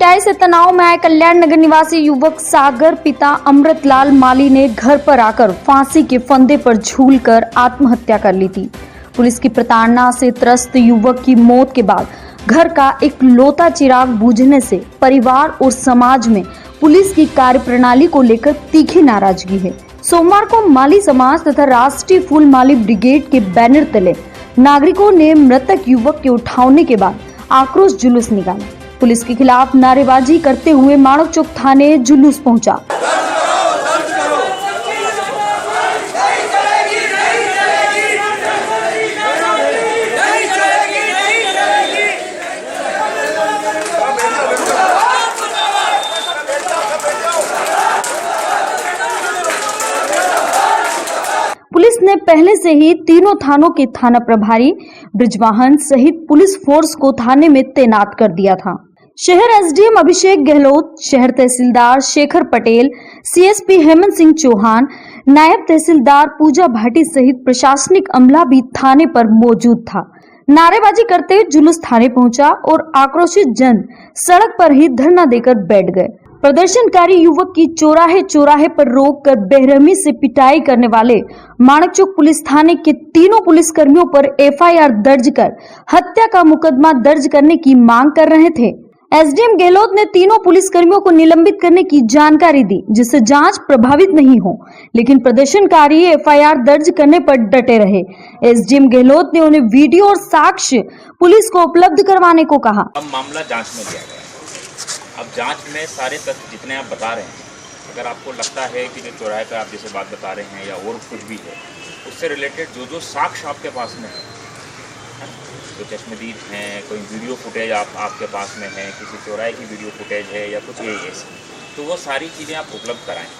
Pi से तनाव में आए कल्याण नगर निवासी युवक सागर पिता अमृतलाल माली ने घर पर आकर फांसी के फंदे पर झूलकर आत्महत्या कर ली थी। पुलिस की प्रताड़ना से त्रस्त युवक की मौत के बाद घर का इकलौता चिराग बुझने से परिवार और समाज में पुलिस की कार्यप्रणाली को लेकर तीखी नाराजगी है। सोमवार को माली समाज तथा राष्ट्रीय फूल माली ब्रिगेड के बैनर तले नागरिकों ने मृतक युवक के उठाने के बाद आक्रोश जुलूस निकाला। पुलिस के खिलाफ नारेबाजी करते हुए माणक चौक थाने जुलूस पहुंचा। पुलिस ने पहले से ही तीनों थानों के थाना प्रभारी ब्रिजवाहन सहित पुलिस फोर्स को थाने में तैनात कर दिया था। शहर एसडीएम अभिषेक गहलोत, शहर तहसीलदार शेखर पटेल, सीएसपी हेमंत सिंह चौहान, नायब तहसीलदार पूजा भाटी सहित प्रशासनिक अमला भी थाने पर मौजूद था। नारेबाजी करते जुलूस थाने पहुंचा और आक्रोशित जन सड़क पर ही धरना देकर बैठ गए। प्रदर्शनकारी युवक की चौराहे चौराहे पर रोककर बेरहमी से पिटाई करने वाले माणकचौक पुलिस थाने के तीनों पुलिसकर्मियों पर एफआईआर दर्ज कर हत्या का मुकदमा दर्ज करने की मांग कर रहे थे। एसडीएम गहलोत ने तीनों पुलिसकर्मियों को निलंबित करने की जानकारी दी, जिससे जांच प्रभावित नहीं हो, लेकिन प्रदर्शनकारी एफआईआर दर्ज करने पर डटे रहे। एसडीएम गहलोत ने उन्हें वीडियो और साक्ष्य पुलिस को उपलब्ध करवाने को कहा। अब मामला जांच में लिया गया। अब जांच में सारे तथ्य जितने आप बता रहे हैं, अगर आपको लगता है कि जो चौराहे पर आप जैसे बात बता रहे हैं या और कुछ भी है, उससे रिलेटेड जो जो साक्ष्य आपके पास में है, जो चश्मदीद हैं, कोई वीडियो फुटेज आपके पास में है, किसी चौराहे की वीडियो फुटेज है या कुछ ऐसी, तो वो सारी चीज़ें आप उपलब्ध कराएं,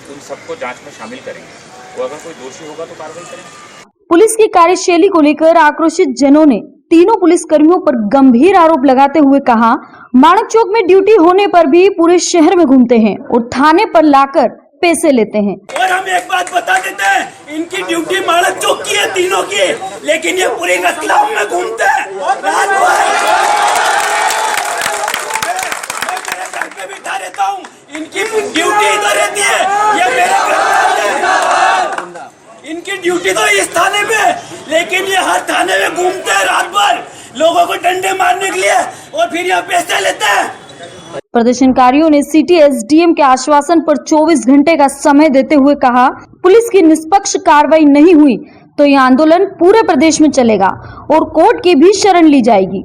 उन सबको जांच में शामिल करेंगे। वो अगर कोई दोषी होगा तो कार्रवाई करेंगे। पुलिस की कार्यशैली को लेकर आक्रोशित जनों ने तीनों पुलिसकर्मियों पर गंभीर आरोप लगाते हुए कहा, माणकचौक में ड्यूटी होने पर भी पूरे शहर में घूमते हैं और थाने पर लाकर पैसे लेते हैं। और हम एक बात बता देते हैं, इनकी ड्यूटी माणकचौक की है तीनों की, लेकिन ये पूरी रतलाम में घूमते हैं। रात भर मैं मेरे घर पे बिठा रहता हूँ, इनकी ड्यूटी इधर रहती है, ये मेरे घर इनकी ड्यूटी तो इस थाने में, लेकिन ये हर थाने में घूमते हैं रात भर लोगों को डंडे मारने के लिए और फिर यहाँ पैसे लेते हैं। प्रदर्शनकारियों ने सिटी एसडीएम के आश्वासन पर 24 घंटे का समय देते हुए कहा, पुलिस की निष्पक्ष कार्रवाई नहीं हुई तो यह आंदोलन पूरे प्रदेश में चलेगा और कोर्ट की भी शरण ली जाएगी।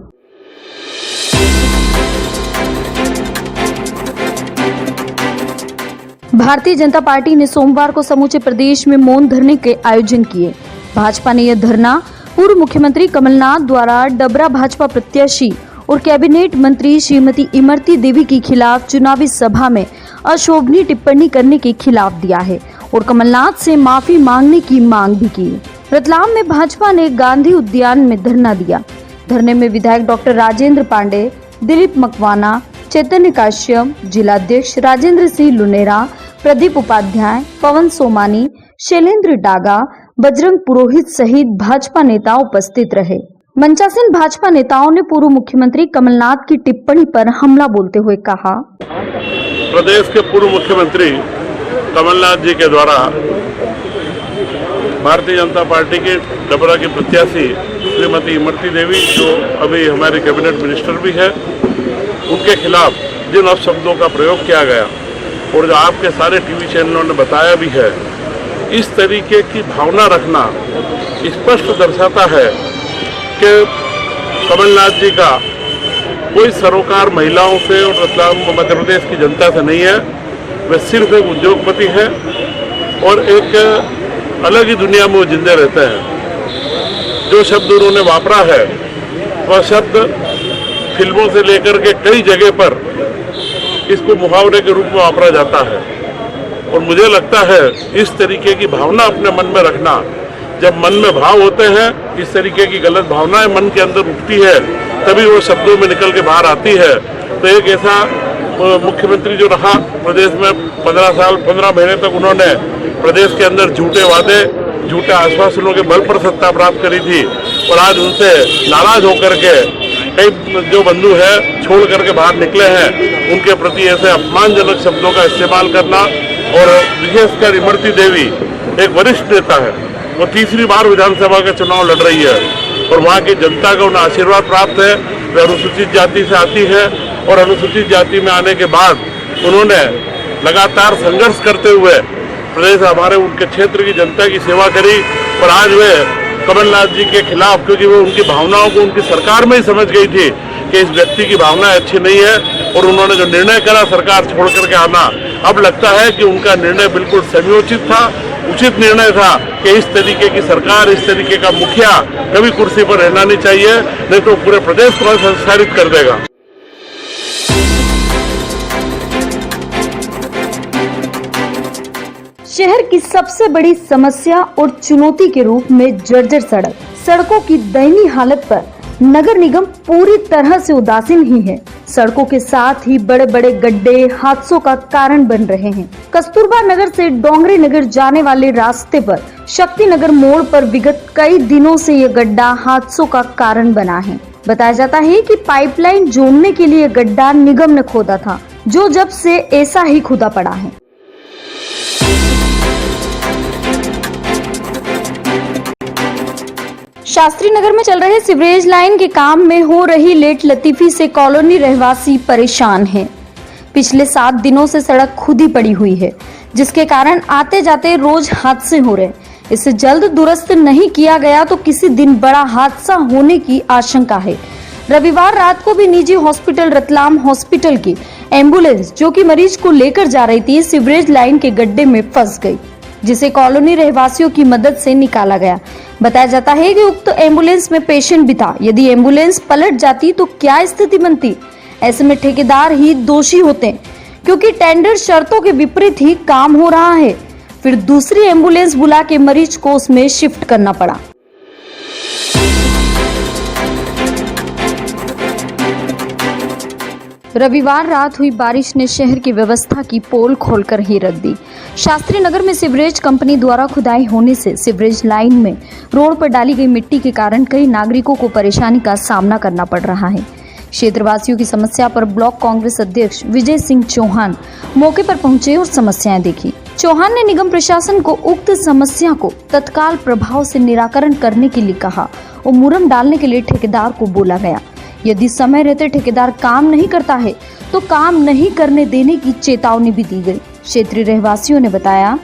भारतीय जनता पार्टी ने सोमवार को समूचे प्रदेश में मौन धरने के आयोजन किए। भाजपा ने यह धरना पूर्व मुख्यमंत्री कमलनाथ द्वारा डबरा भाजपा प्रत्याशी और कैबिनेट मंत्री श्रीमती इमरती देवी के खिलाफ चुनावी सभा में अशोभनीय टिप्पणी करने के खिलाफ दिया है और कमलनाथ से माफी मांगने की मांग भी की। रतलाम में भाजपा ने गांधी उद्यान में धरना दिया। धरने में विधायक डॉक्टर राजेंद्र पांडे, दिलीप मकवाना, चैतन्य काश्यप, जिलाध्यक्ष राजेंद्र सिंह लुनेरा, प्रदीप उपाध्याय, पवन सोमानी, शैलेंद्र डागा, बजरंग पुरोहित सहित भाजपा नेता उपस्थित रहे। मंचासीन भाजपा नेताओं ने पूर्व मुख्यमंत्री कमलनाथ की टिप्पणी पर हमला बोलते हुए कहा, प्रदेश के पूर्व मुख्यमंत्री कमलनाथ जी के द्वारा भारतीय जनता पार्टी के डबरा की प्रत्याशी श्रीमती इमरती देवी, जो अभी हमारे कैबिनेट मिनिस्टर भी है, उनके खिलाफ जिन अपशब्दों का प्रयोग किया गया और जो आपके सारे टीवी चैनलों ने बताया भी है, इस तरीके की भावना रखना स्पष्ट दर्शाता है कि कमलनाथ जी का कोई सरोकार महिलाओं से और रतलाम मध्य प्रदेश की जनता से नहीं है। वे सिर्फ एक उद्योगपति है और एक अलग ही दुनिया में वो जिंदे रहते हैं। जो शब्द उन्होंने वापरा है वह शब्द फिल्मों से लेकर के कई जगह पर इसको मुहावरे के रूप में वापरा जाता है और मुझे लगता है इस तरीके की भावना अपने मन में रखना, जब मन में भाव होते हैं, इस तरीके की गलत भावनाएं मन के अंदर उठती है, तभी वो शब्दों में निकल के बाहर आती है। तो एक ऐसा मुख्यमंत्री जो रहा प्रदेश में 15 महीने तक, उन्होंने प्रदेश के अंदर झूठे वादे, झूठे आश्वासनों के बल पर सत्ता प्राप्त करी थी और आज उनसे नाराज होकर के कई जो बंधु है छोड़ करके बाहर निकले हैं उनके प्रति ऐसे अपमानजनक शब्दों का इस्तेमाल करना, और विशेषकर इमरती देवी एक वरिष्ठ नेता है, वो तीसरी बार विधानसभा का चुनाव लड़ रही है और वहाँ की जनता का उन्हें आशीर्वाद प्राप्त है। वे अनुसूचित जाति से आती है और अनुसूचित जाति में आने के बाद उन्होंने लगातार संघर्ष करते हुए प्रदेश हमारे उनके क्षेत्र की जनता की सेवा करी, और आज वे कमलनाथ जी के खिलाफ, क्योंकि वो उनकी भावनाओं को उनकी सरकार में ही समझ गई थी कि इस व्यक्ति की भावनाएं अच्छी नहीं है, और उन्होंने जो निर्णय करा सरकार छोड़ करके आना, अब लगता है कि उनका निर्णय बिल्कुल समयोचित था, उचित निर्णय था कि इस तरीके की सरकार, इस तरीके का मुखिया कभी कुर्सी पर रहना नहीं चाहिए, नहीं तो पूरे प्रदेश को संस्कारित कर देगा। शहर की सबसे बड़ी समस्या और चुनौती के रूप में जर्जर सड़कों की दयनीय हालत पर नगर निगम पूरी तरह से उदासीन ही है। सड़कों के साथ ही बड़े बड़े गड्ढे हादसों का कारण बन रहे हैं। कस्तूरबा नगर से डोंगरी नगर जाने वाले रास्ते पर शक्ति नगर मोड़ पर विगत कई दिनों से ये गड्ढा हादसों का कारण बना है। बताया जाता है कि पाइपलाइन जोड़ने के लिए गड्ढा निगम ने खोदा था, जो जब से ऐसा ही खुदा पड़ा है। शास्त्री नगर में चल रहे सीवरेज लाइन के काम में हो रही लेट लतीफी से कॉलोनी रहवासी परेशान हैं। पिछले 7 दिनों से सड़क खुदी पड़ी हुई है, जिसके कारण आते जाते रोज हादसे हो रहे। इसे जल्द दुरुस्त नहीं किया गया तो किसी दिन बड़ा हादसा होने की आशंका है। रविवार रात को भी निजी हॉस्पिटल रतलाम हॉस्पिटल की एम्बुलेंस जो कि मरीज को लेकर जा रही थी, सीवरेज लाइन के गड्ढे में फंस गई, जिसे कॉलोनी रहवासियों की मदद से निकाला गया। बताया जाता है कि उक्त एम्बुलेंस में पेशेंट भी था। यदि एम्बुलेंस पलट जाती तो क्या स्थिति बनती? ऐसे में ठेकेदार ही दोषी होते हैं, क्योंकि टेंडर शर्तों के विपरीत ही काम हो रहा है। फिर दूसरी एम्बुलेंस बुला के मरीज को उसमें शिफ्ट करना पड़ा। रविवार रात हुई बारिश ने शहर की व्यवस्था की पोल खोलकर ही रख दी। शास्त्री नगर में सीवरेज कंपनी द्वारा खुदाई होने से सीवरेज लाइन में रोड पर डाली गई मिट्टी के कारण कई नागरिकों को परेशानी का सामना करना पड़ रहा है। क्षेत्रवासियों की समस्या पर ब्लॉक कांग्रेस अध्यक्ष विजय सिंह चौहान मौके पर पहुंचे और समस्याएं देखी। चौहान ने निगम प्रशासन को उक्त समस्या को तत्काल प्रभाव से निराकरण करने के लिए कहा और मुरम डालने के लिए ठेकेदार को बोला गया। यदि समय रहते ठेकेदार काम नहीं करता है तो काम नहीं करने देने की चेतावनी भी दी गई। क्षेत्रीय रहवासियों ने बताया,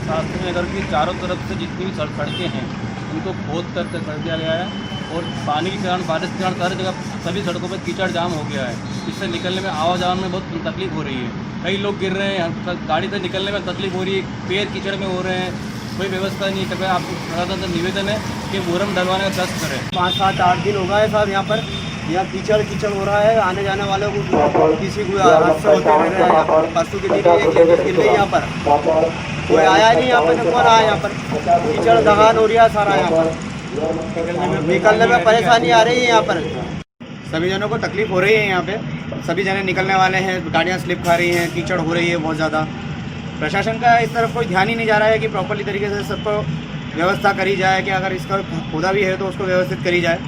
शास्त्री नगर की चारों तरफ से जितनी भी सड़कें हैं उनको खोद कर दिया गया है, और पानी के कारण, बारिश के कारण सारी जगह सभी सड़कों पर कीचड़ जाम हो गया है। इससे निकलने में आवाजाही में बहुत तकलीफ हो रही है। कई लोग गिर रहे हैं, गाड़ी से निकलने में तकलीफ हो रही है, पैर कीचड़ में हो रहे हैं, कोई व्यवस्था नहीं। कृपया आपको प्रशासन से निवेदन है कि मुहर्रम डलवाने का कष्ट करें। 5, 7, 8 दिन हो गए साहब, यहाँ कीचड़ हो रहा है। आने जाने वालों को किसी को हादसा होते रह रहे हैं। परसों के दिन एक गिर गई यहाँ पर, कोई आया नहीं यहाँ पर, कौन आया यहाँ पर? कीचड़ दगान हो रहा है सारा यहाँ पर, निकलने में परेशानी आ रही है। यहाँ पर सभी जनों को तकलीफ हो रही है। यहाँ पे सभी जने निकलने वाले हैं, गाड़ियाँ स्लिप खा रही हैं, कीचड़ हो रही है बहुत ज़्यादा। प्रशासन का इस तरफ कोई ध्यान ही नहीं जा रहा है कि प्रॉपर्ली तरीके से सबको व्यवस्था करी जाए, कि अगर इसका खुदा भी है तो उसको व्यवस्थित करी जाए।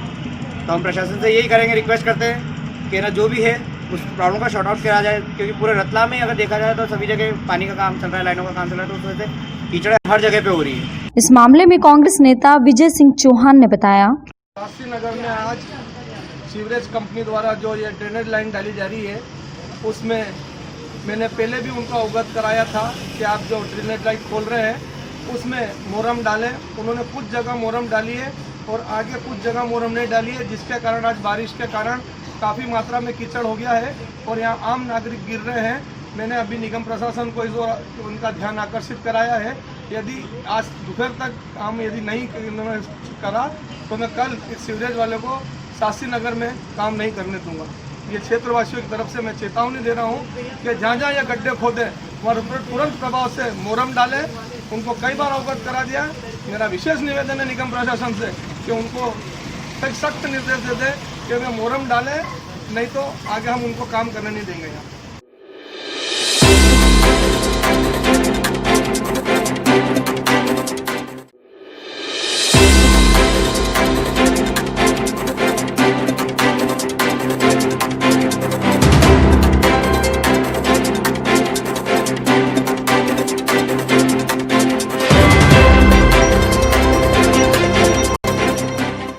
तो हम प्रशासन से यही करेंगे, रिक्वेस्ट करते हैं कि ना जो भी है उस प्रॉब्लम का शॉर्ट आउट करा जाए, क्योंकि पूरे रतलाम में अगर देखा जाए तो सभी जगह पानी का काम चल रहा है, लाइनों का काम चल रहा है, तो उस वजह से कीचड़ हर जगह पे हो रही है। इस मामले में कांग्रेस नेता विजय सिंह चौहान ने बताया, शास्त्री नगर में आज सीवरेज कंपनी द्वारा जो ये ड्रेनेज लाइन डाली जा रही है, उसमें मैंने पहले भी उनको अवगत कराया था कि आप जो ड्रेनेज लाइन खोल रहे हैं उसमें मोरम डालें। उन्होंने कुछ जगह मोरम डाली है और आगे कुछ जगह मोरम नहीं डाली है, जिसके कारण आज बारिश के कारण काफ़ी मात्रा में कीचड़ हो गया है और यहाँ आम नागरिक गिर रहे हैं। मैंने अभी निगम प्रशासन को इस उनका ध्यान आकर्षित कराया है। यदि आज दोपहर तक काम यदि नहीं करा तो मैं कल इस सीवरेज वाले को शास्त्री नगर में काम नहीं करने दूंगा। ये क्षेत्रवासियों की तरफ से मैं चेतावनी दे रहा हूँ कि जहाँ जहाँ ये गड्ढे खोदे वहाँ तुरंत प्रभाव से मोरम डालें। उनको कई बार अवगत करा दिया। मेरा विशेष निवेदन है निगम प्रशासन से कि उनको सख्त निर्देश दे दें कि वे मोरम डालें, नहीं तो आगे हम उनको काम करने नहीं देंगे यहाँ।